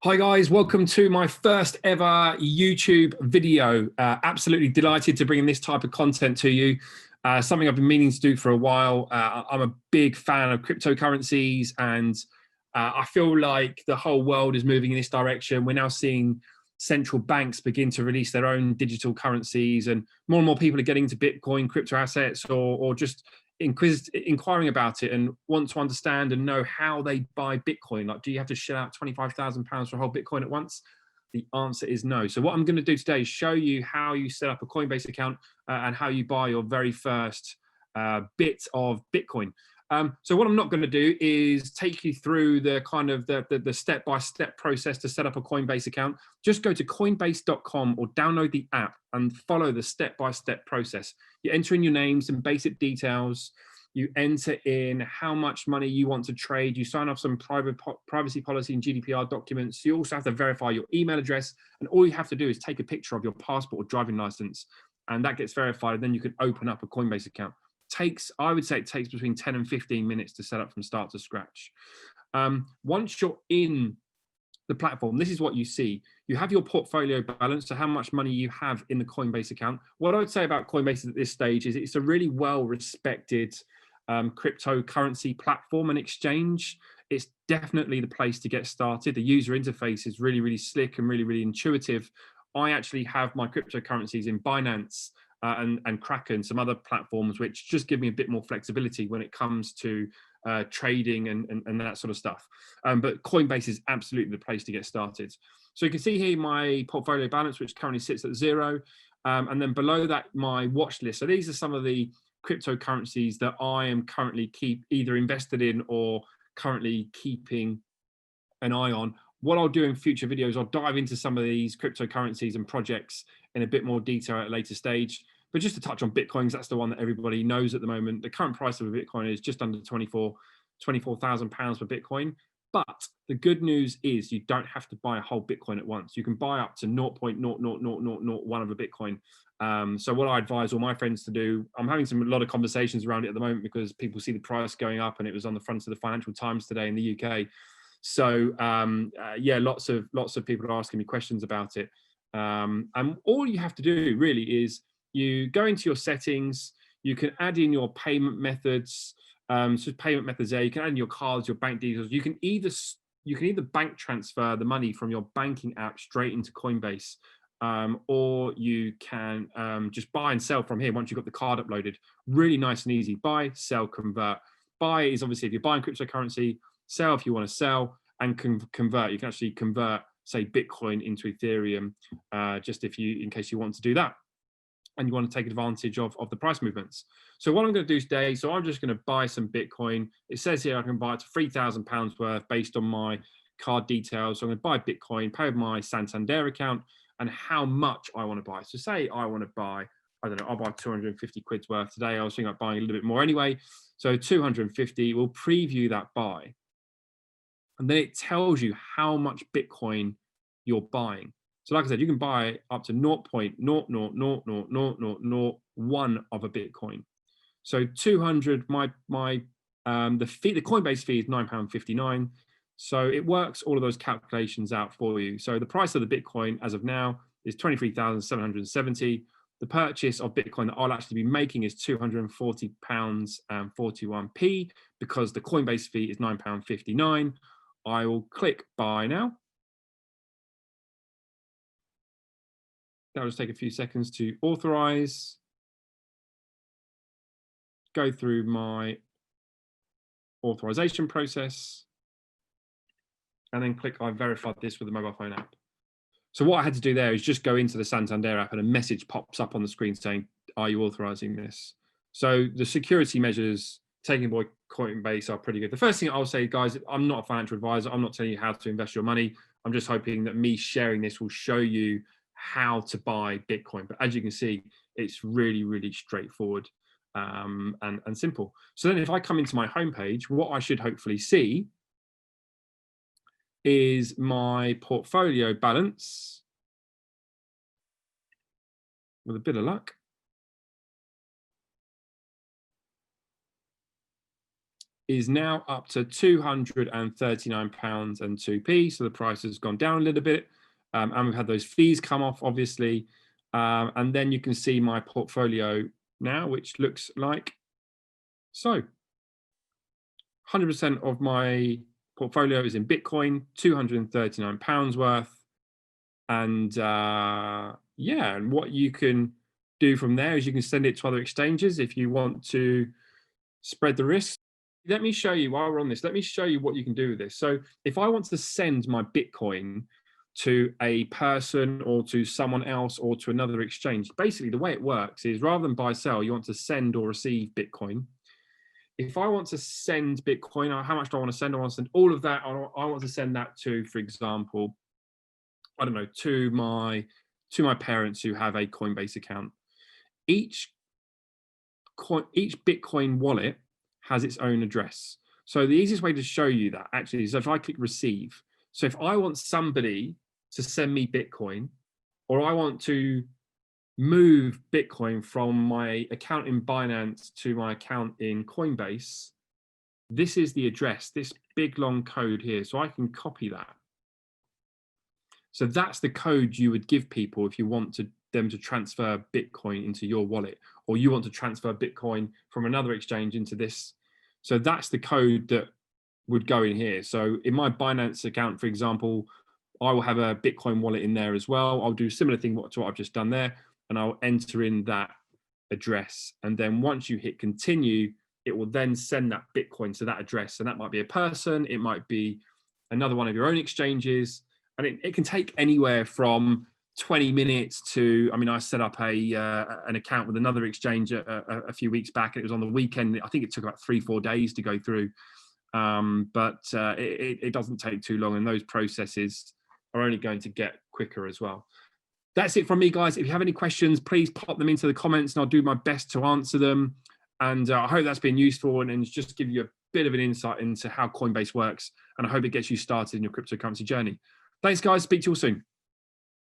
Hi guys, welcome to my first ever YouTube video. Absolutely delighted to bring this type of content to you. Something I've been meaning to do for a while. I'm a big fan of cryptocurrencies, and I feel like the whole world is moving in this direction. We're now seeing central banks begin to release their own digital currencies, and more people are getting into Bitcoin, crypto assets, or just inquiring about it and want to understand and know how they buy Bitcoin. Like, do you have to shell out £25,000 for a whole Bitcoin at once? The answer is no. So what I'm going to do today is show you how you set up a Coinbase account and how you buy your very first bit of Bitcoin. So what I'm not going to do is take you through the kind of the step-by-step process to set up a Coinbase account. Just go to coinbase.com or download the app and follow the step-by-step process. You enter in your names and basic details. You enter in how much money you want to trade. You sign off some privacy policy and GDPR documents. You also have to verify your email address. And all you have to do is take a picture of your passport or driving license. And that gets verified. And then you can open up a Coinbase account. I would say it takes between 10 and 15 minutes to set up from start to scratch. Once you're in the platform, this is what you see. You have your portfolio balance, so how much money you have in the Coinbase account. What I would say about Coinbase at this stage is it's a really well-respected cryptocurrency platform and exchange. It's definitely the place to get started. The user interface is really, really slick and really, really intuitive. I actually have my cryptocurrencies in Binance and Cockerton, some other platforms, which just give me a bit more flexibility when it comes to trading and that sort of stuff. But Coinbase is absolutely the place to get started. So you can see here my portfolio balance, which currently sits at 0. And then below that, my watch list. So these are some of the cryptocurrencies that I am currently either invested in or currently keeping an eye on. What I'll do in future videos, I'll dive into some of these cryptocurrencies and projects in a bit more detail at a later stage. But just to touch on Bitcoins, that's the one that everybody knows at the moment. The current price of a Bitcoin is just under £24,000 per Bitcoin. But the good news is you don't have to buy a whole Bitcoin at once. You can buy up to 0.00001 of a Bitcoin. So what I advise all my friends to do, I'm having a lot of conversations around it at the moment because people see the price going up, and it was on the front of the Financial Times today in the UK. So yeah, lots of people are asking me questions about it. And all you have to do really is you go into your settings. You can add in your payment methods. So payment methods there. You can add in your cards, your bank details. You can either bank transfer the money from your banking app straight into Coinbase, or you can just buy and sell from here once you've got the card uploaded. Really nice and easy. Buy, sell, convert. Buy is obviously if you're buying cryptocurrency. Sell if you want to sell, and convert. You can actually convert, say, Bitcoin into Ethereum, just in case you want to do that, and you want to take advantage of the price movements. So what I'm going to do today, so I'm just going to buy some Bitcoin. It says here I can buy it to £3,000 worth based on my card details. So I'm going to buy Bitcoin, pay with my Santander account, and how much I want to buy. So say I want to buy, I don't know, I'll buy 250 quid's worth today. I was thinking about buying a little bit more anyway. So 250, we'll preview that buy. And then it tells you how much Bitcoin you're buying. So like I said, you can buy up to 0.0000001 of a Bitcoin. So 200, the Coinbase fee is £9.59. So it works all of those calculations out for you. So the price of the Bitcoin as of now is 23,770. The purchase of Bitcoin that I'll actually be making is £240.41 because the Coinbase fee is £9.59. I will click buy now. That'll just take a few seconds to authorize. Go through my authorization process. And then click I verified this with the mobile phone app. So what I had to do there is just go into the Santander app, and a message pops up on the screen saying, are you authorizing this? So the security measures taken by Coinbase are pretty good. The first thing I'll say, guys, I'm not a financial advisor. I'm not telling you how to invest your money. I'm just hoping that me sharing this will show you how to buy Bitcoin. But as you can see, it's really, really straightforward and simple. So then if I come into my homepage, what I should hopefully see is my portfolio balance with a bit of luck. is now up to £239.02. So the price has gone down a little bit. And we've had those fees come off, obviously. And then you can see my portfolio now, which looks like so. 100% of my portfolio is in Bitcoin, £239 worth. And yeah, and what you can do from there is you can send it to other exchanges if you want to spread the risk. Let me show you, while we're on this, let me show you what you can do with this. So if I want to send my Bitcoin to a person or to someone else or to another exchange, basically the way it works is rather than buy, sell, you want to send or receive Bitcoin. If I want to send Bitcoin, how much do I want to send? I want to send all of that. I want to send that to, for example, I don't know, to my parents who have a Coinbase account. Each Bitcoin wallet has its own address. So the easiest way to show you that actually is if I click receive. So if I want somebody to send me Bitcoin, or I want to move Bitcoin from my account in Binance to my account in Coinbase, this is the address, this big long code here. So I can copy that. So that's the code you would give people if you want them to transfer Bitcoin into your wallet, or you want to transfer Bitcoin from another exchange into this. So that's the code that would go in here. So in my Binance account, for example, I will have a Bitcoin wallet in there as well. I'll do a similar thing to what I've just done there, and I'll enter in that address. And then once you hit continue, it will then send that Bitcoin to that address. And that might be a person, it might be another one of your own exchanges. And it can take anywhere from 20 minutes to, I mean, I set up an account with another exchange a few weeks back. And it was on the weekend. I think it took about 3-4 days to go through. But it doesn't take too long. And those processes are only going to get quicker as well. That's it from me, guys. If you have any questions, please pop them into the comments and I'll do my best to answer them. And I hope that's been useful and just give you a bit of an insight into how Coinbase works. And I hope it gets you started in your cryptocurrency journey. Thanks, guys. Speak to you all soon.